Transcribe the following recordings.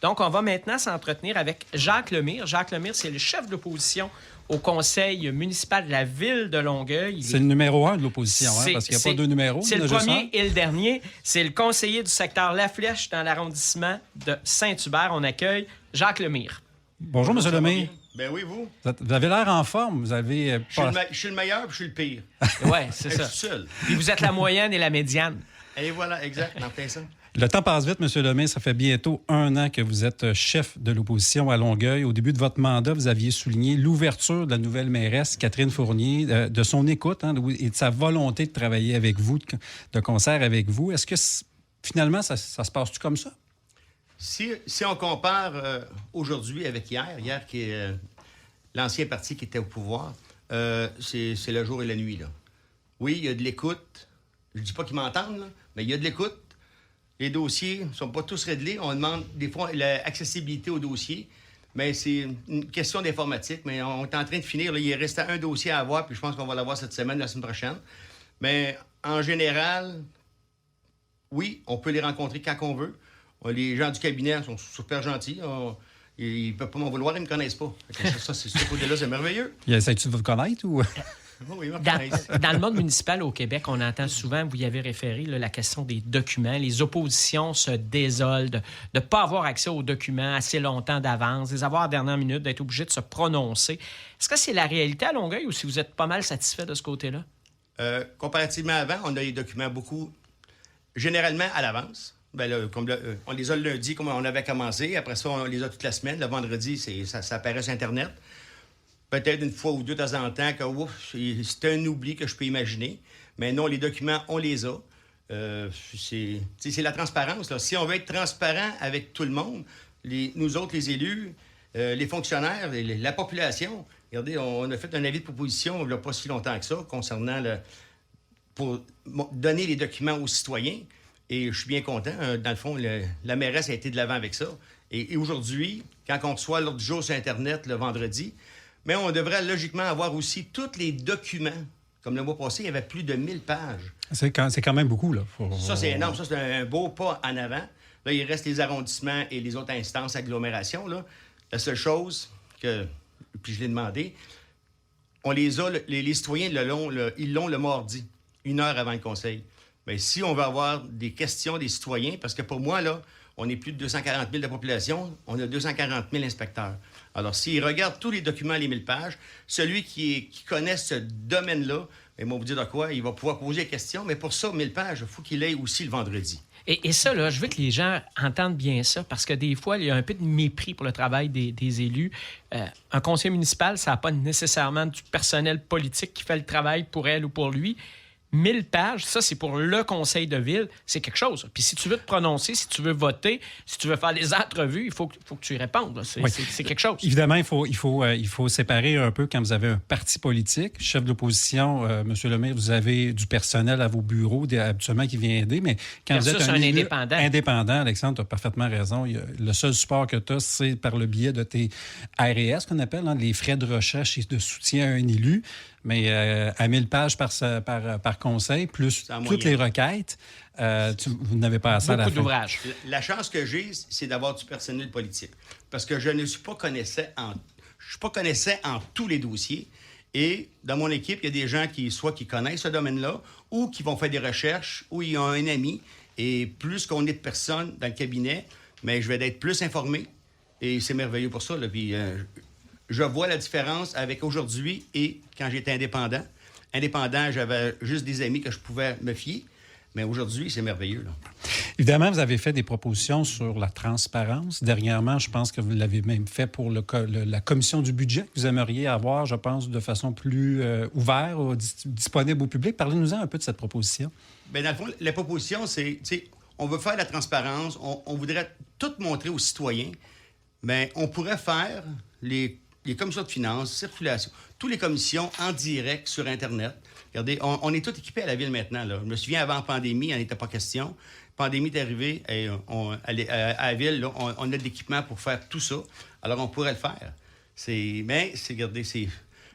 Donc, on va maintenant s'entretenir avec Jacques Lemire. Jacques Lemire, c'est le chef de l'opposition au conseil municipal de la ville de Longueuil. C'est le numéro 1 de l'opposition, parce qu'il n'y a pas deux numéros. C'est le premier et le dernier. C'est le conseiller du secteur La Flèche dans l'arrondissement de Saint-Hubert. On accueille Jacques Lemire. Bonjour, M. Lemire. Ben oui, vous. Vous avez l'air en forme. Vous avez... Je suis le meilleur puis je suis le pire. Oui, c'est ça. Je suis seul. Puis vous êtes la moyenne et la médiane. Et voilà, exact. En plein ça. Le temps passe vite, M. Lemire. Ça fait bientôt 1 an que vous êtes chef de l'opposition à Longueuil. Au début de votre mandat, vous aviez souligné l'ouverture de la nouvelle mairesse, Catherine Fournier, de son écoute et de sa volonté de travailler avec vous, de concert avec vous. Est-ce que finalement, ça se passe-tu comme ça? Si on compare aujourd'hui avec hier qui est l'ancien parti qui était au pouvoir, c'est le jour et la nuit, là. Oui, il y a de l'écoute. Je dis pas qu'ils m'entendent, là, mais il y a de l'écoute. Les dossiers ne sont pas tous réglés. On demande des fois l'accessibilité aux dossiers, mais c'est une question d'informatique. Mais on est en train de finir. Là, il restait un dossier à avoir, puis je pense qu'on va l'avoir cette semaine, la semaine prochaine. Mais en général, oui, on peut les rencontrer quand on veut. Les gens du cabinet sont super gentils. Ils ne peuvent pas m'en vouloir, ils ne me connaissent pas. Ça, c'est ce côté-là, c'est merveilleux. Essayes-tu de vous connaître ou... Oui, dans le monde municipal au Québec, on entend souvent, vous y avez référé, là, la question des documents. Les oppositions se désolent de ne pas avoir accès aux documents assez longtemps d'avance, de les avoir à la dernière minute, d'être obligé de se prononcer. Est-ce que c'est la réalité à Longueuil ou si vous êtes pas mal satisfait de ce côté-là? Comparativement à avant, on a les documents généralement à l'avance. On les a le lundi, comme on avait commencé. Après ça, on les a toute la semaine. Le vendredi, ça apparaît sur Internet. Peut-être une fois ou deux de temps en temps, c'est un oubli que je peux imaginer. Mais non, les documents, on les a. C'est la transparence, là. Si on veut être transparent avec tout le monde, nous autres, les élus, les fonctionnaires, la population, regardez, on a fait un avis de proposition il n'y a pas si longtemps que ça concernant pour donner les documents aux citoyens. Et je suis bien content. Dans le fond, la mairesse a été de l'avant avec ça. Et aujourd'hui, quand on reçoit l'ordre du jour sur Internet le vendredi, mais on devrait logiquement avoir aussi tous les documents. Comme le mois passé, il y avait plus de 1000 pages. C'est quand même beaucoup, là. Ça, c'est énorme. Ça, c'est un beau pas en avant. Là, il reste les arrondissements et les autres instances, agglomérations, là. La seule chose puis je l'ai demandé, on les a, les citoyens ils l'ont le mardi, 1 heure avant le conseil. Bien, si on veut avoir des questions des citoyens, parce que pour moi, là, on est plus de 240 000 de population, on a 240 000 inspecteurs. Alors, s'ils regardent tous les documents, les 1000 pages, celui qui connaît ce domaine-là, ils vont vous dire de quoi, il va pouvoir poser des questions, mais pour ça, 1000 pages, il faut qu'il aille aussi le vendredi. Et ça, là, je veux que les gens entendent bien ça, parce que des fois, il y a un peu de mépris pour le travail des élus. Un conseiller municipal, ça n'a pas nécessairement du personnel politique qui fait le travail pour elle ou pour lui. 1000 pages, ça, c'est pour le conseil de ville. C'est quelque chose. Puis si tu veux te prononcer, si tu veux voter, si tu veux faire des entrevues, il faut que tu y répondes. C'est quelque chose. Évidemment, il faut séparer un peu quand vous avez un parti politique. Chef de l'opposition, M. Lemire, vous avez du personnel à vos bureaux habituellement qui vient aider, mais quand vous êtes un indépendant, Alexandre, tu as parfaitement raison. Le seul support que tu as, c'est par le biais de tes RS, qu'on appelle, les frais de recherche et de soutien à un élu. Mais à 1000 pages par conseil, plus toutes les requêtes, vous n'avez pas assez à la fin. Beaucoup d'ouvrages. La chance que j'ai, c'est d'avoir du personnel politique. Parce que je ne suis pas connaissant en tous les dossiers. Et dans mon équipe, il y a des gens qui connaissent ce domaine-là ou qui vont faire des recherches ou ils ont un ami. Et plus qu'on est de personnes dans le cabinet, mais je vais être plus informé. Et c'est merveilleux pour ça, là. Puis, je vois la différence avec aujourd'hui et quand j'étais indépendant. Indépendant, j'avais juste des amis que je pouvais me fier. Mais aujourd'hui, c'est merveilleux, là. Évidemment, vous avez fait des propositions sur la transparence. Dernièrement, je pense que vous l'avez même fait pour la commission du budget que vous aimeriez avoir, je pense, de façon plus ouverte, disponible au public. Parlez-nous-en un peu de cette proposition. Bien, dans le fond, la proposition, c'est, on veut faire la transparence, on voudrait tout montrer aux citoyens, mais on pourrait faire les commissions de finances, circulation, toutes les commissions en direct sur Internet. Regardez, on est tous équipés à la ville maintenant, là. Je me souviens, avant la pandémie, il n'en était pas question. La pandémie est arrivée et à la ville, là, on a de l'équipement pour faire tout ça. Alors, on pourrait le faire. Regardez,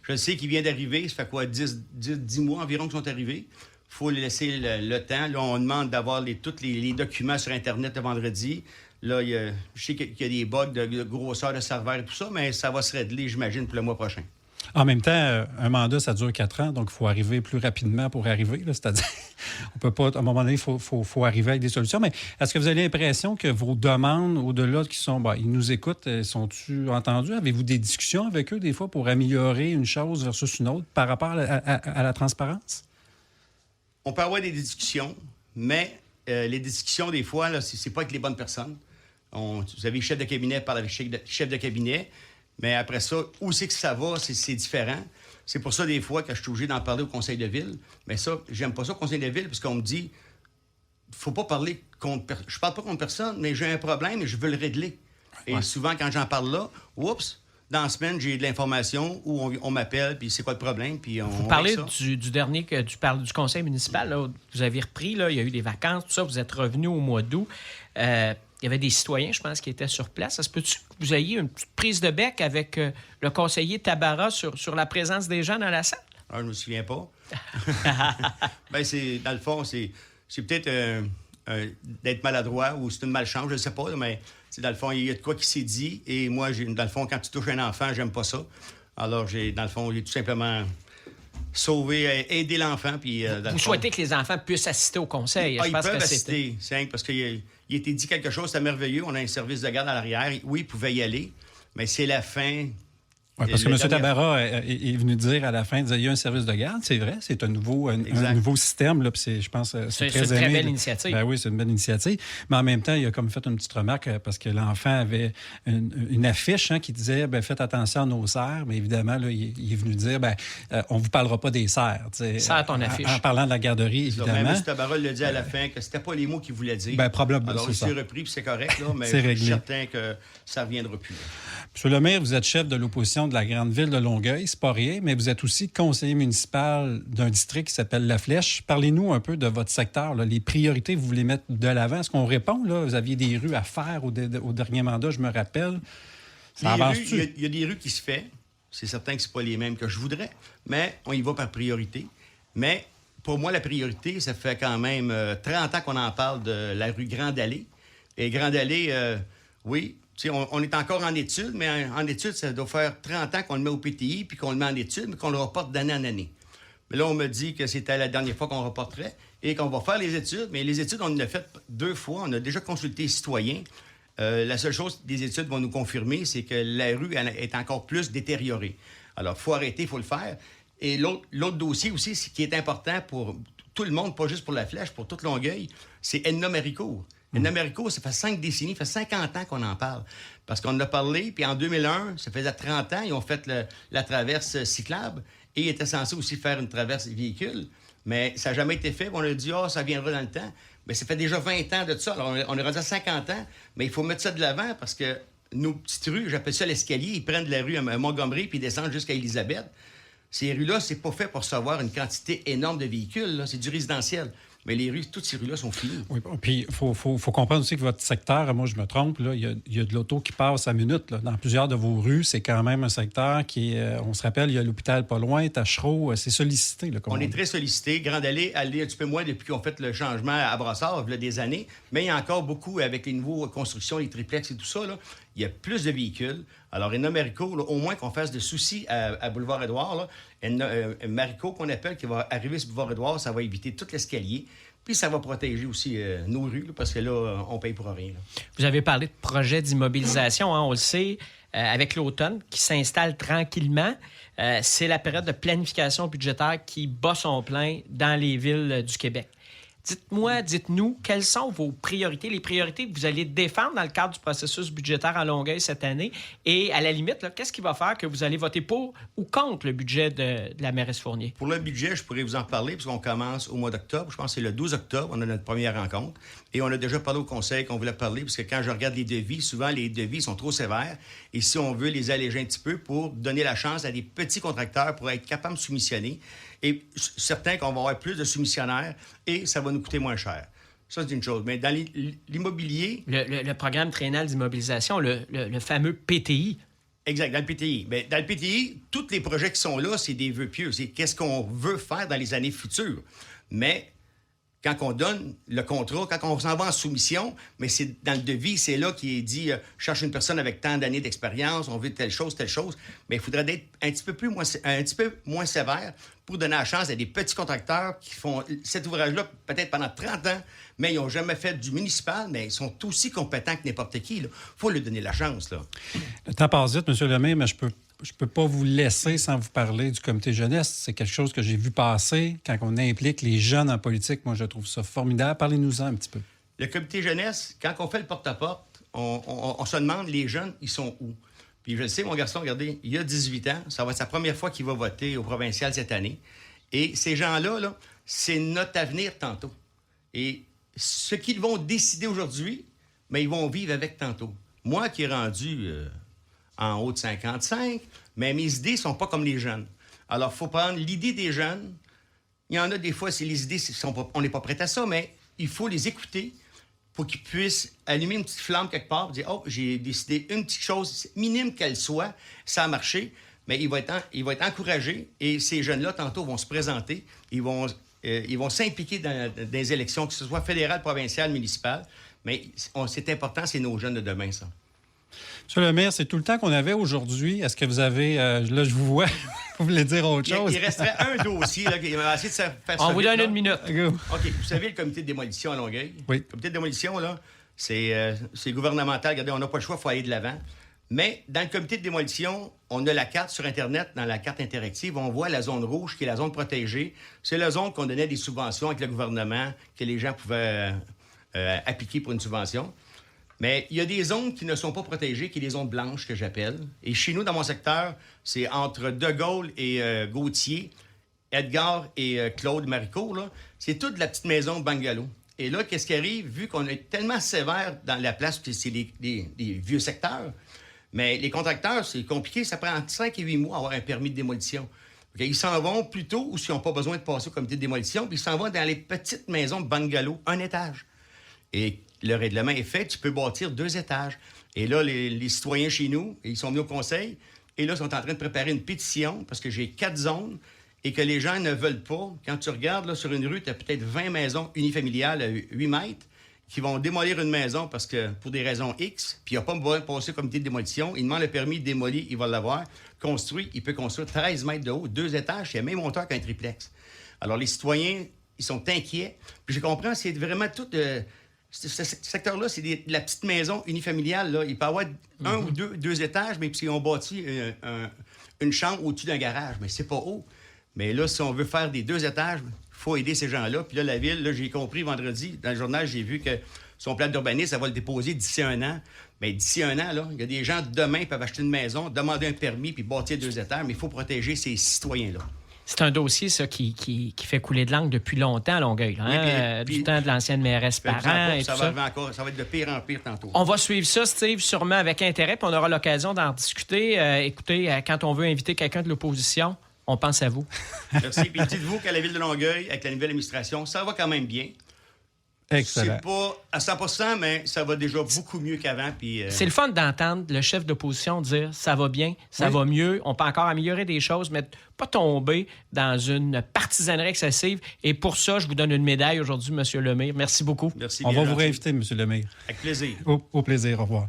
je sais qu'il vient d'arriver. Ça fait quoi, 10 mois environ qu'ils sont arrivés. Il faut laisser le temps. Là, on demande d'avoir tous les documents sur Internet le vendredi. Là, je sais qu'il y a des bugs de grosseur de serveur et tout ça, mais ça va se régler, j'imagine, pour le mois prochain. En même temps, un mandat, ça dure 4 ans, donc il faut arriver plus rapidement pour arriver. Là, c'est-à-dire, on peut pas, à un moment donné, il faut arriver avec des solutions. Mais est-ce que vous avez l'impression que vos demandes, au-delà qui sont, ils nous écoutent, sont-ils entendus? Avez-vous des discussions avec eux, des fois, pour améliorer une chose versus une autre par rapport à la transparence? On peut avoir des discussions, mais les discussions, des fois, là, c'est pas avec les bonnes personnes. Vous avez le chef de cabinet parle avec le chef de cabinet. Mais après ça, où c'est que ça va, c'est différent. C'est pour ça, des fois, que je suis obligé d'en parler au conseil de ville. Mais ça, j'aime pas ça au conseil de ville, parce qu'on me dit, faut pas parler contre... Je parle pas contre personne, mais j'ai un problème et je veux le régler. Et souvent, quand j'en parle là, oups, dans la semaine, j'ai de l'information où on m'appelle, puis c'est quoi le problème, puis on... Vous parlez du dernier, que tu parles du conseil municipal, là, vous avez repris, là, il y a eu des vacances, tout ça, vous êtes revenu au mois d'août. Il y avait des citoyens, je pense, qui étaient sur place. Ça se peut-tu que vous ayez une petite prise de bec avec le conseiller Tabarra sur la présence des gens dans la salle? Ah, je me souviens pas. Dans le fond, c'est peut-être d'être maladroit ou c'est une malchance, je ne sais pas, mais dans le fond, il y a de quoi qui s'est dit. Et moi, dans le fond, quand tu touches un enfant, j'aime pas ça. Alors, dans le fond, j'ai tout simplement sauvé, aider l'enfant. Puis, vous souhaitez que les enfants puissent assister au conseil? Ils peuvent assister. C'est parce qu'il a été dit quelque chose, c'est merveilleux. On a un service de garde à l'arrière. Oui, ils pouvaient y aller, mais c'est la fin. Oui, parce que M. Tabarra est venu dire à la fin, il y a un service de garde, c'est vrai, c'est un nouveau système, là, puis je pense c'est une très belle initiative. Ben oui, c'est une belle initiative. Mais en même temps, il a comme fait une petite remarque parce que l'enfant avait une affiche qui disait faites attention à nos cerfs, mais évidemment, là, il est venu dire on ne vous parlera pas des cerfs. Serre ton affiche. En parlant de la garderie, évidemment. M. Tabarra l'a dit à la fin que c'était pas les mots qu'il voulait dire. Probablement. Alors, il s'est repris, puis c'est correct, là, mais je suis certain que ça ne reviendra plus. M. Lemire, vous êtes chef de l'opposition de la grande ville de Longueuil, c'est pas rien, mais vous êtes aussi conseiller municipal d'un district qui s'appelle La Flèche. Parlez-nous un peu de votre secteur, là, les priorités que vous voulez mettre de l'avant. Est-ce qu'on répond, là? Vous aviez des rues à faire au dernier mandat, je me rappelle. Ça avance-tu? Il y a des rues qui se font. C'est certain que ce pas les mêmes que je voudrais, mais on y va par priorité. Mais pour moi, la priorité, ça fait quand même 30 ans qu'on en parle de la rue Grande-Allée. Et Grande-Allée, oui... On est encore en études, mais en études, ça doit faire 30 ans qu'on le met au PTI puis qu'on le met en études, mais qu'on le reporte d'année en année. Mais là, on me dit que c'était la dernière fois qu'on reporterait et qu'on va faire les études. Mais les études, on en a fait 2 fois. On a déjà consulté les citoyens. La seule chose que des études vont nous confirmer, c'est que la rue est encore plus détériorée. Alors, il faut arrêter, il faut le faire. Et l'autre dossier aussi, ce qui est important pour tout le monde, pas juste pour La Flèche, pour toute Longueuil, c'est Edna-Maricourt. Edna-Maricourt, ça fait 5 décennies, ça fait 50 ans qu'on en parle. Parce qu'on en a parlé, puis en 2001, ça faisait 30 ans, ils ont fait la traverse cyclable et ils étaient censés aussi faire une traverse véhicule. Mais ça n'a jamais été fait. On a dit, ça viendra dans le temps. Mais ça fait déjà 20 ans de ça. Alors, on est rendu à 50 ans, mais il faut mettre ça de l'avant parce que nos petites rues, j'appelle ça l'escalier, ils prennent de la rue à Montgomery puis ils descendent jusqu'à Élisabeth. Ces rues-là, c'est pas fait pour recevoir une quantité énorme de véhicules. Là. C'est du résidentiel. Mais les rues, toutes ces rues-là sont finies. Oui, puis il faut comprendre aussi que votre secteur, moi je me trompe, là, il y a de l'auto qui passe à minute. Là. Dans plusieurs de vos rues, c'est quand même un secteur qui est, on se rappelle, il y a l'hôpital pas loin, Tachereau, c'est sollicité. Là, on est très sollicité. Grande-Allée, un petit peu moins depuis qu'on fait le changement à Brassard, il y a des années. Mais il y a encore beaucoup avec les nouveaux constructions, les triplex et tout ça. Là, il y a plus de véhicules. Alors, Edna-Maricourt, au moins qu'on fasse de soucis à Boulevard-Édouard, Maricourt qu'on appelle, qui va arriver sur Boulevard-Édouard, ça va éviter tout l'escalier. Puis ça va protéger aussi nos rues, là, parce que là, on paye pour rien. Là. Vous avez parlé de projet d'immobilisation, on le sait, avec l'automne, qui s'installe tranquillement. C'est la période de planification budgétaire qui bat son plein dans les villes du Québec. Dites-nous, quelles sont vos priorités, les priorités que vous allez défendre dans le cadre du processus budgétaire à Longueuil cette année? Et à la limite, là, qu'est-ce qui va faire que vous allez voter pour ou contre le budget de la mairesse Fournier? Pour le budget, je pourrais vous en parler parce qu'on commence au mois d'octobre. Je pense que c'est le 12 octobre, on a notre première rencontre. Et on a déjà parlé au conseil qu'on voulait parler parce que quand je regarde les devis, souvent les devis sont trop sévères. Et si on veut les alléger un petit peu pour donner la chance à des petits contracteurs pour être capables de soumissionner, et certain qu'on va avoir plus de soumissionnaires et ça va nous coûter moins cher. Ça, c'est une chose. Mais dans l'immobilier... Le programme triennal d'immobilisation, le fameux PTI. Exact, dans le PTI. Mais dans le PTI, tous les projets qui sont là, c'est des vœux pieux. C'est qu'est-ce qu'on veut faire dans les années futures. Mais quand on donne le contrat, quand on s'en va en soumission, mais c'est dans le devis, c'est là qui est dit je cherche une personne avec tant d'années d'expérience, on veut telle chose, mais il faudrait être un petit peu moins sévère pour donner la chance à des petits contracteurs qui font cet ouvrage-là peut-être pendant 30 ans, mais ils n'ont jamais fait du municipal, mais ils sont aussi compétents que n'importe qui. Il faut leur donner la chance. Là. Le temps passe vite, M. Lemay, mais je peux pas vous laisser sans vous parler du comité jeunesse. C'est quelque chose que j'ai vu passer quand on implique les jeunes en politique. Moi, je trouve ça formidable. Parlez-nous-en un petit peu. Le comité jeunesse, quand on fait le porte-à-porte, on se demande, les jeunes, ils sont où? Puis je le sais, mon garçon, regardez, il a 18 ans. Ça va être sa première fois qu'il va voter au provincial cette année. Et ces gens-là, là, c'est notre avenir tantôt. Et ce qu'ils vont décider aujourd'hui, mais ils vont vivre avec tantôt. Moi qui est rendu en haut de 55, mais mes idées ne sont pas comme les jeunes. Alors, il faut prendre l'idée des jeunes. Il y en a des fois, c'est les idées, on n'est pas prêt à ça, mais il faut les écouter pour qu'ils puissent allumer une petite flamme quelque part et dire « Oh, j'ai décidé une petite chose, minime qu'elle soit, ça a marché. » Mais il va être encouragé et ces jeunes-là, tantôt, vont se présenter. Ils vont s'impliquer dans des élections, que ce soit fédérales, provinciales, municipales. Mais c'est important, c'est nos jeunes de demain, ça. Monsieur le maire, c'est tout le temps qu'on avait aujourd'hui. Est-ce que vous avez... là, je vous vois. Vous voulez dire autre chose? Il resterait un dossier. Là, il va essayer de faire ça. On vous donne une minute. OK. Vous savez, le comité de démolition à Longueuil? Oui. Le comité de démolition, là, c'est gouvernemental. Regardez, on n'a pas le choix, il faut aller de l'avant. Mais dans le comité de démolition, on a la carte sur Internet, dans la carte interactive, on voit la zone rouge qui est la zone protégée. C'est la zone qu'on donnait des subventions avec le gouvernement, que les gens pouvaient appliquer pour une subvention. Mais il y a des zones qui ne sont pas protégées, qui sont des zones blanches que j'appelle. Et chez nous, dans mon secteur, c'est entre De Gaulle et Gauthier, Edgar et Claude Maricourt, là, c'est toute la petite maison bungalow. Et là, qu'est-ce qui arrive? Vu qu'on est tellement sévère dans la place, puis c'est des vieux secteurs, mais les contracteurs, c'est compliqué. Ça prend entre 5 et 8 mois à avoir un permis de démolition. Okay? Ils s'en vont plus tôt ou s'ils n'ont pas besoin de passer au comité de démolition, puis ils s'en vont dans les petites maisons bungalow, un étage. Et le règlement est fait, tu peux bâtir 2 étages. Et là, les citoyens chez nous, ils sont venus au conseil, et là, ils sont en train de préparer une pétition, parce que j'ai 4 zones, et que les gens ne veulent pas. Quand tu regardes là, sur une rue, tu as peut-être 20 maisons unifamiliales à 8 mètres qui vont démolir une maison parce que pour des raisons X, puis il n'y a pas besoin de passer au comité de démolition. Il demande le permis de démolir, il va l'avoir. Construit, il peut construire 13 mètres de haut, 2 étages, c'est la même hauteur qu'un triplex. Alors, les citoyens, ils sont inquiets. Puis je comprends, c'est vraiment tout... ce secteur-là, c'est de la petite maison unifamiliale. Là. Il peut y avoir un ou deux étages, mais puis ils ont bâti une chambre au-dessus d'un garage. Mais c'est pas haut. Mais là, si on veut faire des 2 étages, il faut aider ces gens-là. Puis là, la ville, là, j'ai compris vendredi, dans le journal, j'ai vu que son plan d'urbanisme, ça va le déposer d'ici 1 an. Mais d'ici 1 an, là, il y a des gens, demain, qui peuvent acheter une maison, demander un permis, puis bâtir 2 étages. Mais il faut protéger ces citoyens-là. C'est un dossier, ça, qui fait couler de l'encre depuis longtemps à Longueuil. Hein? Oui, du temps de l'ancienne mairesse Parent et tout ça. Ça va être de pire en pire tantôt. On va suivre ça, Steve, sûrement avec intérêt, puis on aura l'occasion d'en discuter. Écoutez, quand on veut inviter quelqu'un de l'opposition, on pense à vous. Merci. Puis dites-vous qu'à la Ville de Longueuil, avec la nouvelle administration, ça va quand même bien. Excellent. C'est pas à 100%, mais ça va déjà beaucoup mieux qu'avant. Puis, C'est le fun d'entendre le chef d'opposition dire « ça va bien, ça va mieux, on peut encore améliorer des choses, mais pas tomber dans une partisanerie excessive. » Et pour ça, je vous donne une médaille aujourd'hui, M. Lemay. Merci beaucoup. Merci. On va vous réinviter, M. Lemay. Avec plaisir. Au plaisir. Au revoir.